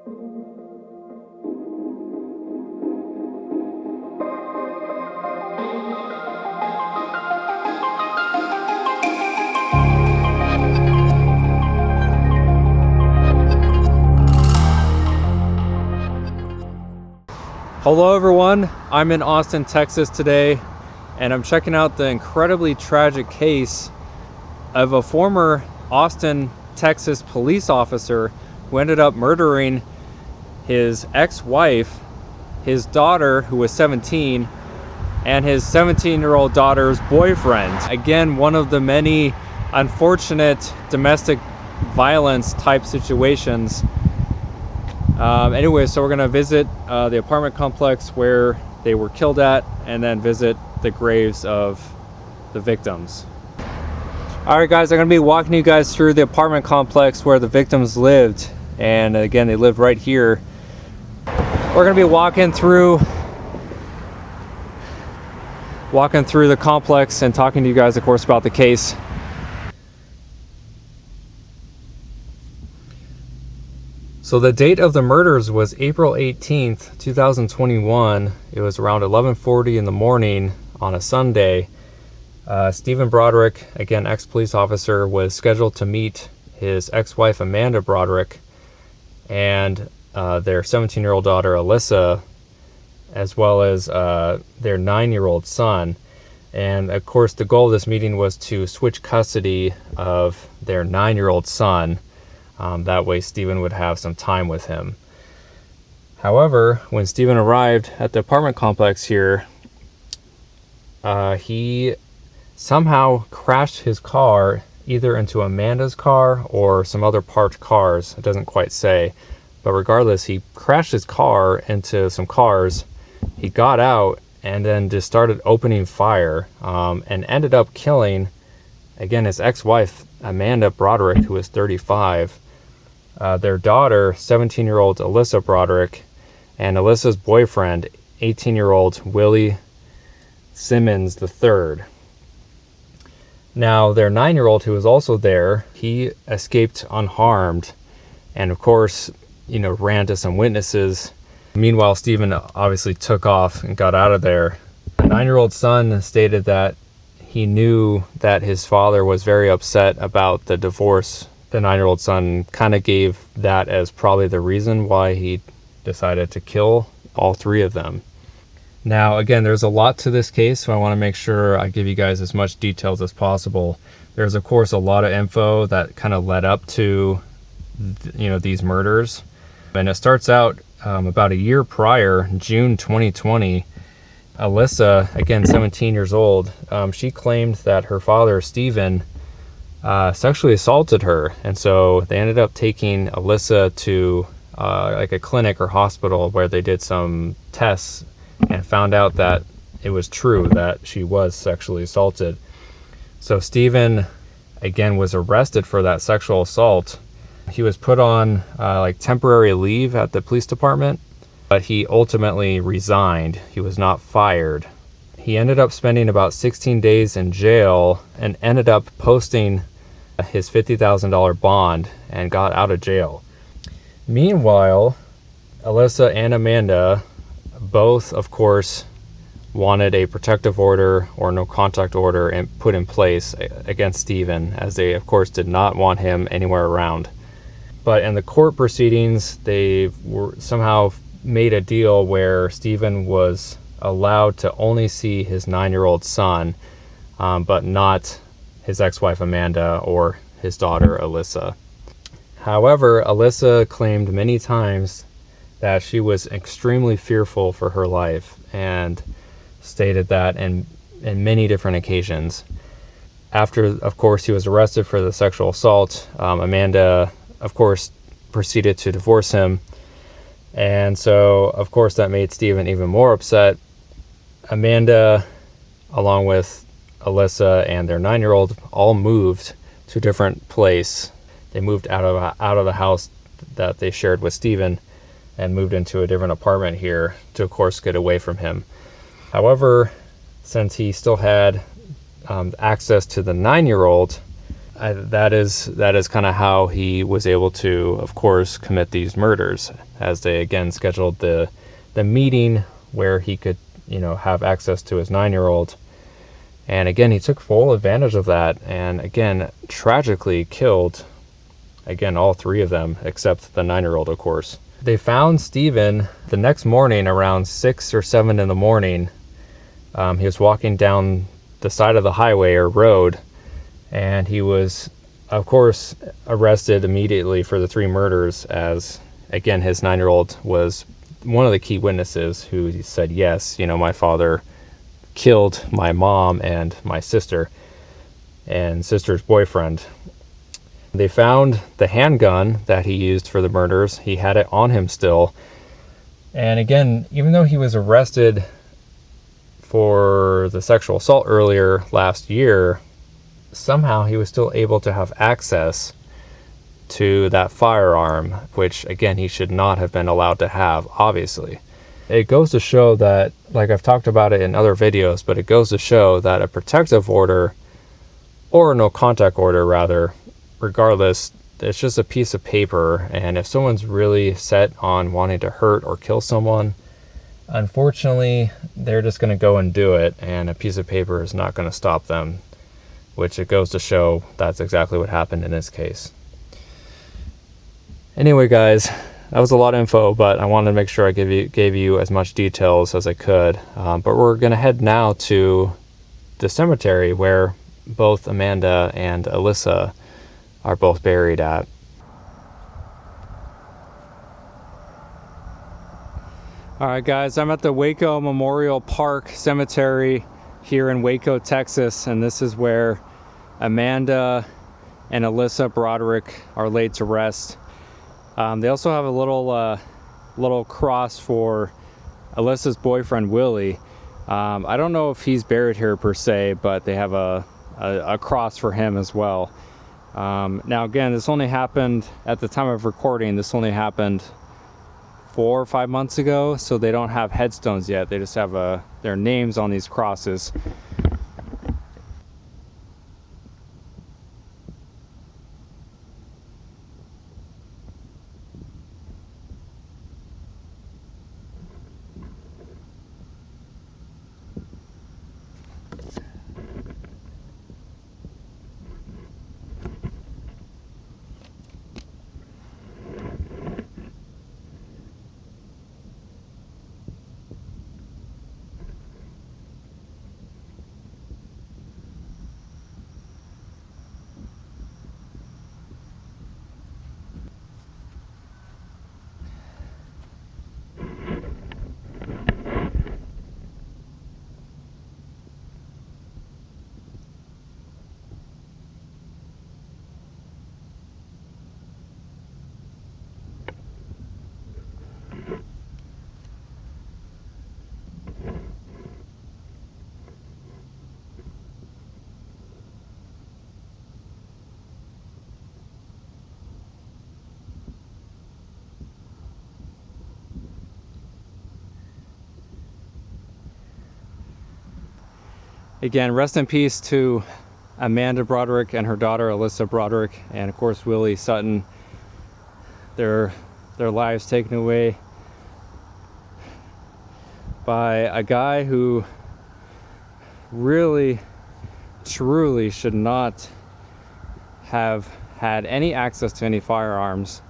Hello everyone, I'm in Austin, Texas today, and I'm checking out the incredibly tragic case of a former Austin, Texas police officer who ended up murdering his ex-wife, his daughter who was 17, and his 17-year-old daughter's boyfriend. Again, one of the many unfortunate domestic violence type situations. Anyway, so we're gonna visit the apartment complex where they were killed at, and then visit the graves of the victims. All right, guys, I'm gonna be walking you guys through the apartment complex where the victims lived, and again, they lived right here. We're gonna be walking through the complex and talking to you guys, of course, about the case. So the date of the murders was April 18th, 2021. It was around 11:40 in the morning on a Sunday. Stephen Broderick, again ex-police officer, was scheduled to meet his ex-wife Amanda Broderick and their 17-year-old daughter Alyssa, as well as their 9-year-old son. And of course the goal of this meeting was to switch custody of their 9-year-old son. That way Stephen would have some time with him. However, when Stephen arrived at the apartment complex here, he somehow crashed his car either into Amanda's car or some other parked cars. It doesn't quite say. But regardless, he crashed his car into some cars. He got out and then just started opening fire, and ended up killing, again, his ex-wife, Amanda Broderick, who was 35. Their daughter, 17-year-old Alyssa Broderick, and Alyssa's boyfriend, 18-year-old Willie Simmons III. Now, their 9-year-old, who was also there, he escaped unharmed, and of course, ran to some witnesses. Meanwhile, Stephen obviously took off and got out of there. The 9-year-old son stated that he knew that his father was very upset about the divorce. The 9-year-old son kind of gave that as probably the reason why he decided to kill all three of them. Now, again, there's a lot to this case, so I want to make sure I give you guys as much details as possible. There's, of course, a lot of info that kind of led up to, these murders. And it starts out about a year prior, June 2020, Alyssa, again, 17 years old, she claimed that her father, Stephen, sexually assaulted her, and so they ended up taking Alyssa to like a clinic or hospital where they did some tests and found out that it was true that she was sexually assaulted. So Stephen, again, was arrested for that sexual assault. He was put on like temporary leave at the police department, but he ultimately resigned. He was not fired. He ended up spending about 16 days in jail and ended up posting his $50,000 bond and got out of jail. Meanwhile, Alyssa and Amanda both, of course, wanted a protective order or no contact order and put in place against Stephen, as they, of course, did not want him anywhere around. But in the court proceedings, they were somehow made a deal where Stephen was allowed to only see his 9-year-old son, but not his ex-wife Amanda or his daughter Alyssa. However, Alyssa claimed many times that she was extremely fearful for her life and stated that in many different occasions. After, of course, he was arrested for the sexual assault, Amanda, of course, proceeded to divorce him. And so, of course, that made Stephen even more upset. Amanda, along with Alyssa and their 9-year-old, all moved to a different place. They moved out of the house that they shared with Stephen and moved into a different apartment here to, of course, get away from him. However, since he still had access to the 9-year-old, that is kind of how he was able to, of course, commit these murders, as they again scheduled the meeting where he could, have access to his 9-year-old. And again, he took full advantage of that, and again, tragically killed, again, all 3 of them, except the 9-year-old, of course. They found Stephen the next morning around 6 or 7 in the morning. He was walking down the side of the highway or road, and he was, of course, arrested immediately for the 3 murders, as, again, his 9-year-old was one of the key witnesses who said, yes, my father killed my mom and my sister and sister's boyfriend. They found the handgun that he used for the murders. He had it on him still. And again, even though he was arrested for the sexual assault earlier last year, somehow he was still able to have access to that firearm, which again, he should not have been allowed to have, obviously. It goes to show that, like I've talked about it in other videos, but it goes to show that a protective order, or a no contact order rather, regardless, it's just a piece of paper, and if someone's really set on wanting to hurt or kill someone, unfortunately, they're just going to go and do it, and a piece of paper is not going to stop them, which it goes to show that's exactly what happened in this case. Anyway, guys, that was a lot of info, but I wanted to make sure I gave you as much details as I could. But we're going to head now to the cemetery where both Amanda and Alyssa are both buried at. Alright guys, I'm at the Waco Memorial Park Cemetery here in Waco, Texas, and this is where Amanda and Alyssa Broderick are laid to rest. They also have a little cross for Alyssa's boyfriend, Willie. I don't know if he's buried here per se, but they have a cross for him as well. Now again, this only happened at the time of recording. This only happened 4 or 5 months ago, so they don't have headstones yet. They just have their names on these crosses. Again, rest in peace to Amanda Broderick and her daughter Alyssa Broderick, and of course Willie Sutton. Their lives taken away by a guy who really, truly should not have had any access to any firearms.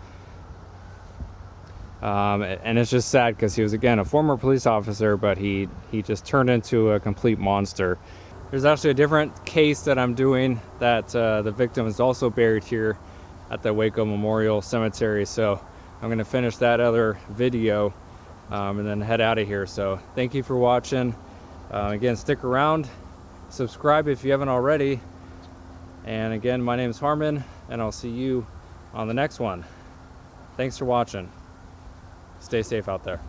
And it's just sad because he was, again, a former police officer, but he just turned into a complete monster. There's actually a different case that I'm doing that the victim is also buried here at the Waco Memorial Cemetery. So I'm going to finish that other video and then head out of here. So thank you for watching. Again, stick around, subscribe if you haven't already. And again, my name is Harmon, and I'll see you on the next one. Thanks for watching. Stay safe out there.